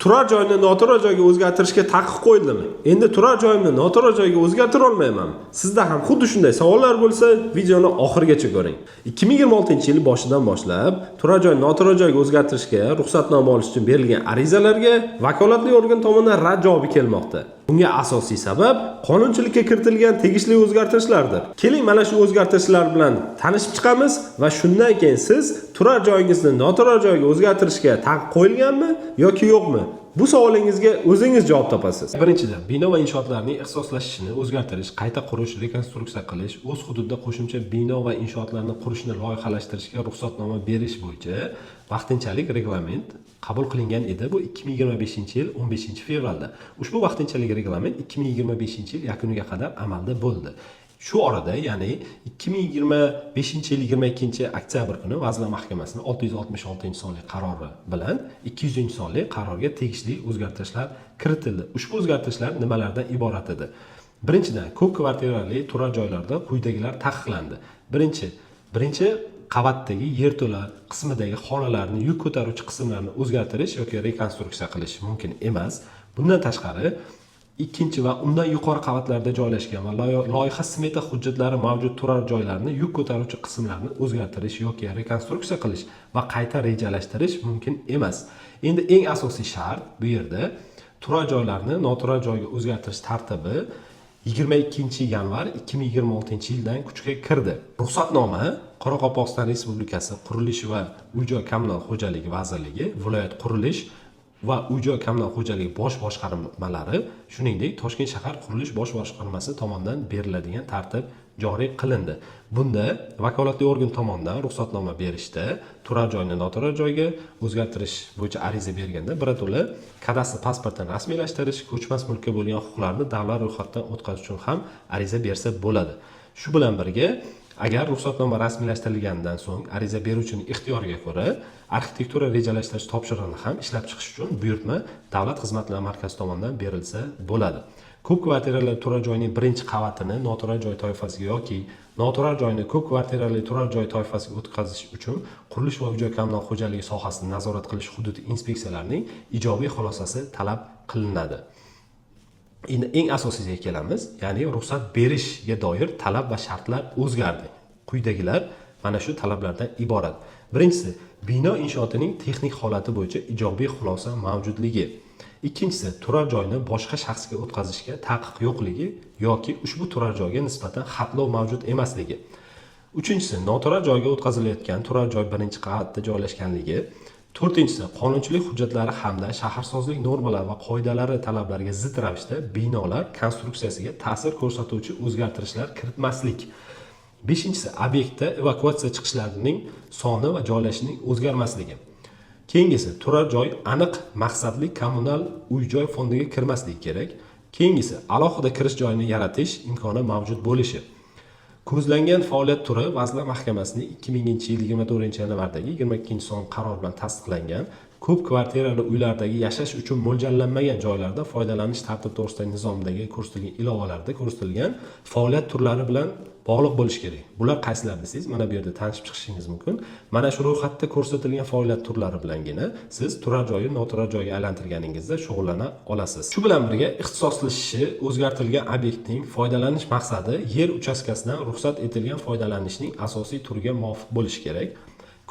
Turar joyni noturar joyga o'zgartirishga taqiq qo'yildimi? Endi turar joyimni noturar joyga o'zgartira olmaymanmi? Sizda ham xuddi shunday savollar bo'lsa, videoni oxirigacha ko'ring. 2026-yil boshidan boshlab turar joyni noturar joyga o'zgartirishga ruxsatnoma olish uchun berilgan arizalarga vakolatli organ tomonidan rad javobi kelmoqda. Bunga asosiy sabab qonunchilikka kiritilgan tegishli o'zgartirishlardir. Keling, mana shu o'zgartirishlar bilan tanishib chiqamiz va shundan keyin siz turar joyingizni noturar joyga o'zgartirishga taqiq qo'yilganmi yoki yo'qmi? Bu savolingizga o'zingiz javob topasiz. Birinchidan, bino va inshootlarning ixtisoslashishini o'zgartirish, qayta qurish, rekonstruksiya qilish, o'z hududida qo'shimcha bino va inshootlarni qurishni loyihalashtirishga ruxsatnoma berish bo'yicha vaqtinchalik reglament qabul qilingan edi. Bu 2025-yil 15-fevralda. Ushbu vaqtinchalik reglament 2025-yil yakuniga qadar amalda bo'ldi. Shu orada, ya'ni 2025-yil 22-oktyabr kuni Vazirlar Mahkamasining 666-sonli qarori bilan 200-sonli qarorga tegishli o'zgartirishlar kiritildi. Ushbu o'zgartirishlar nimalardan iborat edi? Birinchidan, ko'p kvartirali turar joylarda quyidagilar taqiqlandi. Birinchi qavatdagi yerto'la qismidagi xonalarni yuk ko'taruvchi qismlarni o'zgartirish yoki rekonstruksiya qilish mumkin emas. Bundan tashqari, ikkinchi va undan yuqori qavatlarda joylashgan va loyiha smeta hujjatlari mavjud turar joylarni yuk ko'taruvchi qismlarni o'zgartirish yoki rekonstruksiya qilish va qayta rejalashtirish mumkin emas. Endi eng asosiy shart bu yerda turar joylarni noturar joyga o'zgartirish tartibi 22-yanvar 2026-yildan kuchga kirdi. Ruxsatnoma Qoraqalpog'iston Respublikasi Qurilish va uy-joy kommunal xo'jaligi vazirligi, viloyat qurilish va uy-joy kommunal xo'jaligi bosh boshqarmalari, shuningdek Toshkent shahar qurilish bosh boshqarmasi tomonidan beriladigan tartib joriy qilindi. Bunda vakolatli organ tomonidan ruxsatnoma berishda turar joyni noturar joyga o'zgartirish bo'yicha ariza berganda birato'la kadastr pasportini rasmiylashtirish, ko'chmas mulkka bo'lgan huquqlarni davlat ro'yxatidan o'tkazish uchun ham ariza bersa bo'ladi. Shu bilan birga, agar ruxsatnoma rasmiylashtirilgandan so'ng ariza beruvchining ixtiyoriga ko'ra arxitektura rejalashtirish topshirig'ini ham ishlab chiqish uchun buyurtma Davlat xizmatlari markazi tomonidan berilsa bo'ladi. Ko'p kvartirali turar joyning birinchi qavatini noturar joy toifasiga yoki noturar joyni ko'p kvartirali turar joy toifasiga o'tkazish uchun qurilish va uy-joy kommunal xo'jaligi sohasini nazorat qilish hududiy inspeksiyalarining ijobiy xulosasi talab qilinadi. Endi eng asosiysiga kelamiz, ya'ni ruxsat berishga doir talab va shartlar o'zgardi. Quyidagilar mana shu talablardan iborat. Birinchisi, bino inshootining texnik holati bo'yicha ijobiy xulosa mavjudligi. Ikkinchisi, turar joyni boshqa shaxsga o'tkazishga taqiq yo'qligi yoki ushbu turar joyga nisbatan xatlov mavjud emasligi. Uchinchisi, noturar joyga o'tkazilayotgan turar joy birinchi qavatda joylashganligi. To'rtinchisi, qonunchilik hujjatlari hamda shaharsozlik normalari va qoidalari talablariga zid ravishda binolar konstruksiyasiga ta'sir ko'rsatuvchi o'zgartirishlar kiritmaslik. Beshinchisi, obyektda evakuatsiya chiqishlarining soni va joylashishining o'zgarmasligi. Keyingisi, turar joy aniq maqsadli kommunal uy-joy fondiga kirmasligi kerak. Keyingisi, alohida kirish joyini yaratish imkoni mavjud bo'lishi. Ko'zlangan faoliyat turi Vazirlar Mahkamasining 2000-yil 24-yanvardagi 22-son qaror bilan tasdiqlangan ko'p kvartirali uylardagi yashash uchun mo'ljallanmagan joylarda foydalanish tartibi to'g'risidagi nizomdagi ko'rsatilgan ilovalarda ko'rsatilgan faoliyat turlari bilan bog'liq bo'lishi kerak. Bular qaysilar desangiz, mana bu yerda tanishib chiqishingiz mumkin. Mana shu ro'yxatda ko'rsatilgan faoliyat turlari bilangina siz turar joyni noturar joyga aylantirganingizda shug'ullana olasiz. Shu bilan birga ixtisoslashishi o'zgartirilgan obyektning foydalanish maqsadi yer uchastkasidan ruxsat etilgan foydalanishning asosiy turiga muvofiq bo'lishi kerak.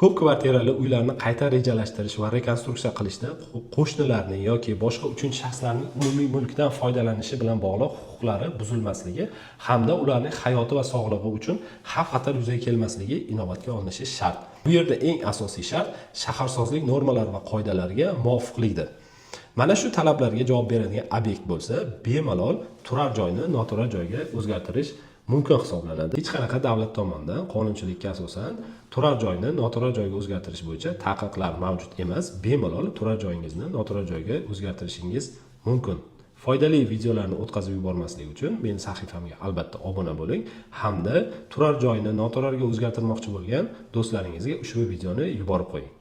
Ko'p kvartirali uylarni qayta rejalashtirish va rekonstruksiya qilishda qo'shnilarning yoki boshqa uchinchi shaxslarning umumiy mulkidan foydalanishi bilan bog'liq huquqlari buzilmasligi hamda ularning hayoti va sog'lig'i uchun xavf-xatar yuzaga kelmasligi inobatga olinishi shart. Bu yerda eng asosiy shart shaharsozlik normalari va qoidalariga muvofiqlikdir. Mana shu talablarga javob beradigan obyekt bo'lsa, bemalol turar joyni noturar joyga o'zgartirish mumkin hisoblanadi. Hech qanaqa davlat tomonidan qonunchilikka asosan turar joyni noturar joyga o'zgartirish bo'yicha taqiqlar mavjud emas. Bemalol turar joyingizni noturar joyga o'zgartirishingiz mumkin. Foydali videolarni o'tkazib yubormaslik uchun men sahifamga albatta obuna bo'ling hamda turar joyni noturarga o'zgartirmoqchi bo'lgan do'stlaringizga ushbu videoni yuborib qo'ying.